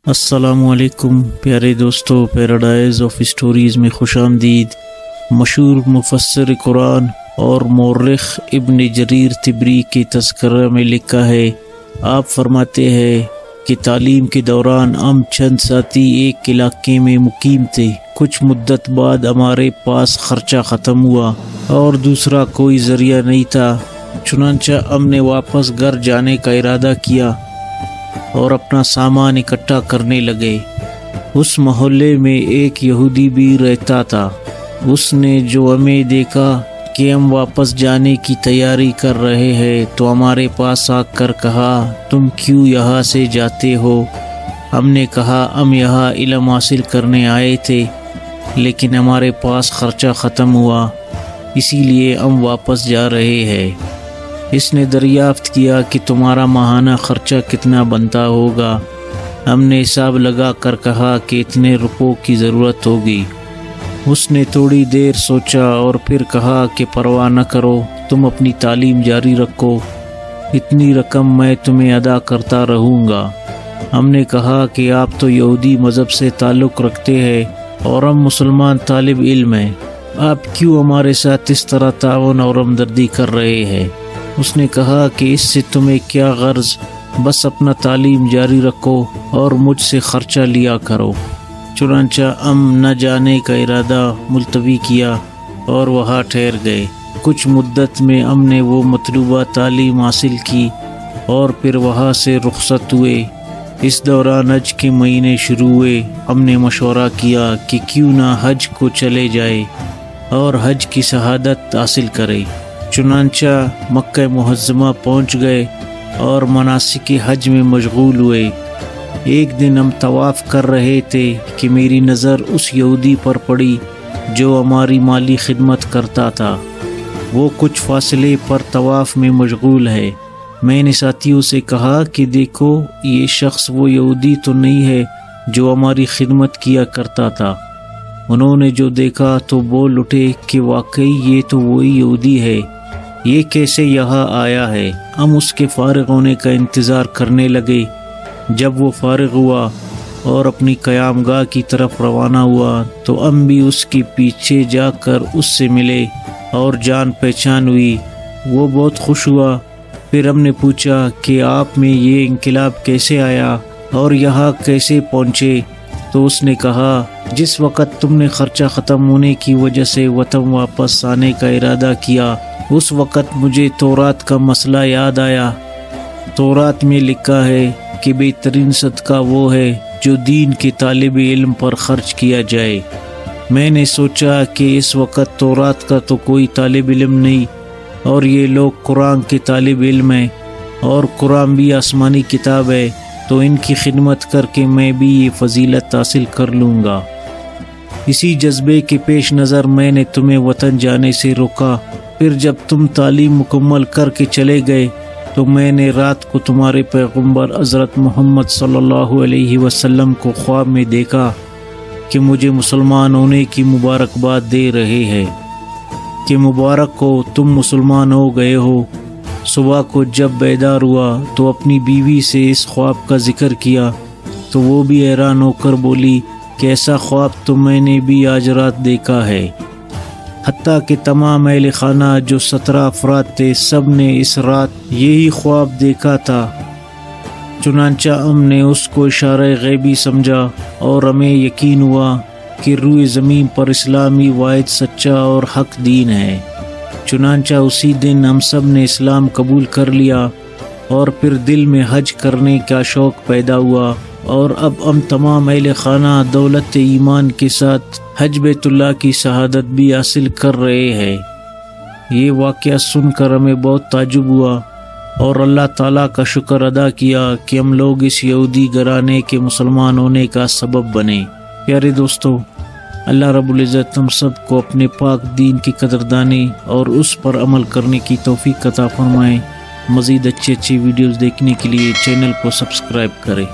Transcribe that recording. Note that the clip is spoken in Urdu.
السلام علیکم پیارے دوستو، پیراڈائز آف اسٹوریز میں خوش آمدید۔ مشہور مفسر قرآن اور مورخ ابن جریر طبری کے تذکرہ میں لکھا ہے، آپ فرماتے ہیں کہ تعلیم کے دوران ہم چند ساتھی ایک علاقے میں مقیم تھے۔ کچھ مدت بعد ہمارے پاس خرچہ ختم ہوا اور دوسرا کوئی ذریعہ نہیں تھا، چنانچہ ہم نے واپس گھر جانے کا ارادہ کیا اور اپنا سامان اکٹھا کرنے لگے۔ اس محلے میں ایک یہودی بھی رہتا تھا۔ اس نے جو ہمیں دیکھا کہ ہم واپس جانے کی تیاری کر رہے ہیں تو ہمارے پاس آ کر کہا، تم کیوں یہاں سے جاتے ہو؟ ہم نے کہا، ہم یہاں علم حاصل کرنے آئے تھے لیکن ہمارے پاس خرچہ ختم ہوا، اسی لیے ہم واپس جا رہے ہیں۔ اس نے دریافت کیا کہ تمہارا ماہانہ خرچہ کتنا بنتا ہوگا؟ ہم نے حساب لگا کر کہا کہ اتنے روپوں کی ضرورت ہوگی۔ اس نے تھوڑی دیر سوچا اور پھر کہا کہ پرواہ نہ کرو، تم اپنی تعلیم جاری رکھو، اتنی رقم میں تمہیں ادا کرتا رہوں گا۔ ہم نے کہا کہ آپ تو یہودی مذہب سے تعلق رکھتے ہیں اور ہم مسلمان طالب علم ہیں، آپ کیوں ہمارے ساتھ اس طرح تعاون اور ہمدردی کر رہے ہیں؟ اس نے کہا کہ اس سے تمہیں کیا غرض، بس اپنا تعلیم جاری رکھو اور مجھ سے خرچہ لیا کرو۔ چنانچہ ہم نہ جانے کا ارادہ ملتوی کیا اور وہاں ٹھہر گئے۔ کچھ مدت میں ہم نے وہ مطلوبہ تعلیم حاصل کی اور پھر وہاں سے رخصت ہوئے۔ اس دوران حج کے مہینے شروع ہوئے۔ ہم نے مشورہ کیا کہ کیوں نہ حج کو چلے جائے اور حج کی شہادت حاصل کرے۔ چنانچہ مکہ معظمہ پہنچ گئے اور مناسک حج میں مشغول ہوئے۔ ایک دن ہم طواف کر رہے تھے کہ میری نظر اس یہودی پر پڑی جو ہماری مالی خدمت کرتا تھا۔ وہ کچھ فاصلے پر طواف میں مشغول ہے۔ میں نے ساتھیوں سے کہا کہ دیکھو، یہ شخص وہ یہودی تو نہیں ہے جو ہماری خدمت کیا کرتا تھا۔ انہوں نے جو دیکھا تو بول اٹھے کہ واقعی یہ تو وہی یہودی ہے، یہ کیسے یہاں آیا ہے؟ ہم اس کے فارغ ہونے کا انتظار کرنے لگے۔ جب وہ فارغ ہوا اور اپنی قیام گاہ کی طرف روانہ ہوا تو ہم بھی اس کے پیچھے جا کر اس سے ملے اور جان پہچان ہوئی۔ وہ بہت خوش ہوا۔ پھر ہم نے پوچھا کہ آپ میں یہ انقلاب کیسے آیا اور یہاں کیسے پہنچے؟ تو اس نے کہا، جس وقت تم نے خرچہ ختم ہونے کی وجہ سے وطن واپس آنے کا ارادہ کیا، اس وقت مجھے تورات کا مسئلہ یاد آیا۔ تورات میں لکھا ہے کہ بہترین صدقہ وہ ہے جو دین کے طالب علم پر خرچ کیا جائے۔ میں نے سوچا کہ اس وقت تورات کا تو کوئی طالب علم نہیں اور یہ لوگ قرآن کے طالب علم ہیں اور قرآن بھی آسمانی کتاب ہے، تو ان کی خدمت کر کے میں بھی یہ فضیلت حاصل کر لوں گا۔ اسی جذبے کے پیش نظر میں نے تمہیں وطن جانے سے روکا۔ پھر جب تم تعلیم مکمل کر کے چلے گئے تو میں نے رات کو تمہارے پیغمبر حضرت محمد صلی اللہ علیہ وسلم کو خواب میں دیکھا کہ مجھے مسلمان ہونے کی مبارکباد دے رہے ہیں، کہ مبارک ہو، تم مسلمان ہو گئے ہو۔ صبح کو جب بیدار ہوا تو اپنی بیوی سے اس خواب کا ذکر کیا تو وہ بھی حیران ہو کر بولی کہ ایسا خواب تو میں نے بھی آج رات دیکھا ہے۔ حتیٰ کہ تمام اہل خانہ جو 17 افراد تھے، سب نے اس رات یہی خواب دیکھا تھا۔ چنانچہ ہم نے اس کو اشارہ غیبی سمجھا اور ہمیں یقین ہوا کہ روئے زمین پر اسلامی واحد سچا اور حق دین ہے۔ چنانچہ اسی دن ہم سب نے اسلام قبول کر لیا اور پھر دل میں حج کرنے کا شوق پیدا ہوا، اور اب ہم تمام اہل خانہ دولت ایمان کے ساتھ حج بیت اللہ کی شہادت بھی حاصل کر رہے ہیں۔ یہ واقعہ سن کر ہمیں بہت تعجب ہوا اور اللہ تعالیٰ کا شکر ادا کیا کہ ہم لوگ اس یہودی گھرانے کے مسلمان ہونے کا سبب بنے۔ پیارے دوستو، اللہ رب العزت ہم سب کو اپنے پاک دین کی قدردانی اور اس پر عمل کرنے کی توفیق عطا فرمائے۔ مزید اچھی ویڈیوز دیکھنے کے لیے چینل کو سبسکرائب کریں۔